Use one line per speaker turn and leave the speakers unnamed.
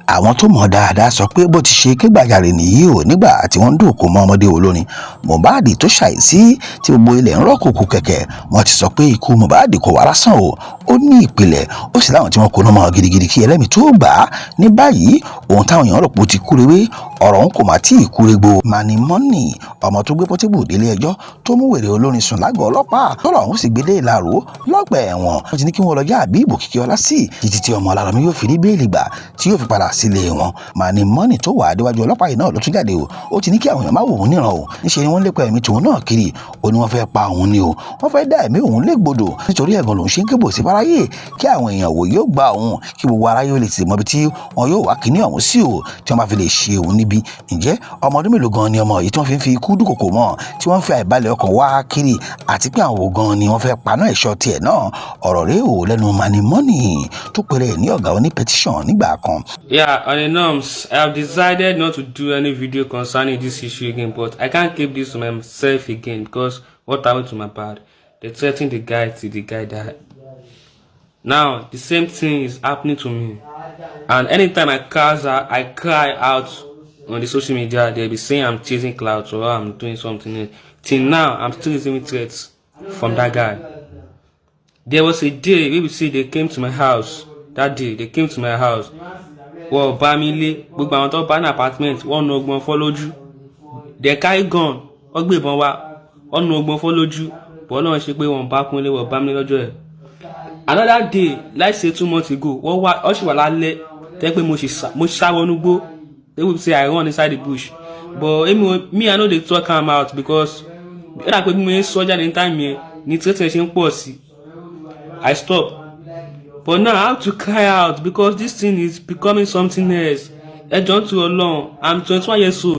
àwọn tó mọ̀ dáadáa sọ pé bó ti ṣe kégbàjarè nìyí o nígbà tí wọ́n ń dòkó mọ́ ọmọdé olórin Mohbad tó ṣàìsí tí gbogbo ilẹ̀ ń rọ́kùnkùn kẹ̀kẹ́ wọ́n ti sọ pé ikú Mohbad kò wá lásán o ó ní ìpìlẹ̀ ó sì láwọn tí wọ́n kó ná mọ́ gidigidi kí ẹlẹ́mìí tó gbà á ní báyìí ohun táwọn èèyàn rò pé ó ti kúrewé ọ̀rọ̀ òun kò má tí ì kúregbò. Manny Money ọmọ tó gbé Portable délé ẹjọ́ tó mú wèrè olórin sùn lágọ̀ọ́ ọlọ́pàá tọ́rọ̀ òun sì gbélé ìlàró lọ́gbà ẹ̀wọ̀n wọ́n ti ní kí wọ́n lọ já àbí ìbò kíkí ọlá sí títí tí ọmọ Ọlárọ̀mí yóò fi rí béèlì gbà tí yóò fi padà sílé wọn. Manny Money tó wà déwájú ọlọ́pàá yìí náà ló tún jáde o ó ti ní kí àwọn èèyàn má wò ó níran o níṣẹ́ ni wọ́n lépa ẹ̀mí tòun náà kiri ó ní wọ́n fẹ́ pa òun ni o wọ́n fẹ́ dá ẹ̀mí òun légbodò nítorí ẹ̀gàn lòun ṣe ń kébò sí fáráyé kí àwọn èèyàn wò yóò gba òun kí gbogbo aráyé ó lè tètè mọ ibi tí wọn yóò wá kíní ọ̀hún sí o tí wọ́n bá fi lè ṣe òun níbi. Ǹjẹ́ ọmọ ọdún mélòó gan ni ọmọ yìí tí wọ́n fi ikú dúkòkò mọ́ tí wọ́n fi àìbalẹ̀ ọkàn wá kiri àti pé àwọn wo gan ni wọ́n fẹ́ paná ẹ̀ṣọ́ tiẹ̀ náà ọ̀rọ̀ rẹ̀ ò lẹ́nu Manny Money tó pèrè ní ọ̀gá oní petition nígbà kan.
Yeah, on the norms, I have decided not to do any video concerning this issue again, but I can't keep this to myself again because what happened to my dad? They threatened the guy till the guy died. Now, the same thing is happening to me. And anytime I cry out on the social media, they'll be saying I'm chasing clouds or I'm doing something else. Till now, I'm still receiving threats from that guy. There was a day we say they came to my house. That day, they came to my house. Well, Bamile, gbogbo àwọn tó bá ní apartment, wọ́n nu ọgbọ́n fọ́ lójú. They carry gun, wọ́n gbé ìbọn wá, wọ́n nu ọgbọ́n fọ́ lójú. But Ọlọ́run ṣe pé wọ́n bá Kúnlé, wọ́n Bamile lọ́jọ́ ẹ̀. Another day, like say 2 months ago, wọ́n ṣì wà lálẹ́, tẹ́ pé mo ṣá wọnú gbó. They will say I run inside the bush. But me, I know they talk am out because I pé bí mo ń sọ́jà ní time yẹn, ní threat ṣe ń pọ̀ sí. I stop. But now I have to cry out because this thing is becoming something else. Ẹ jọ̀ọ́ nítorí Ọlọ́run, I'm 21 years old.